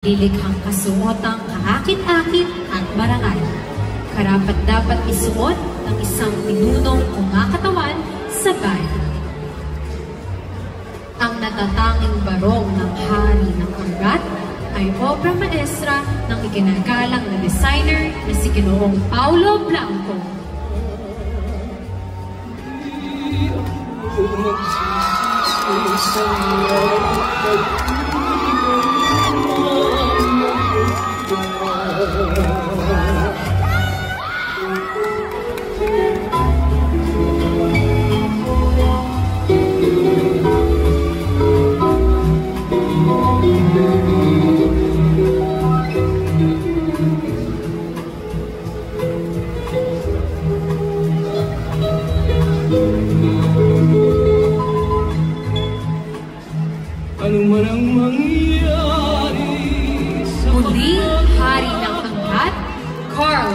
Lilikhang kasuotang kaakit-akit at marangal. Karapat-dapat isuot ng isang pinunong kumakatawan sa bayan. Ang natatanging barong ng hari ng Angat ay obra maestra ng iginagalang na designer na si Ginoong Paulo Blanco. Ano man ang mangyari sa Muli, hari ng Angat, Carl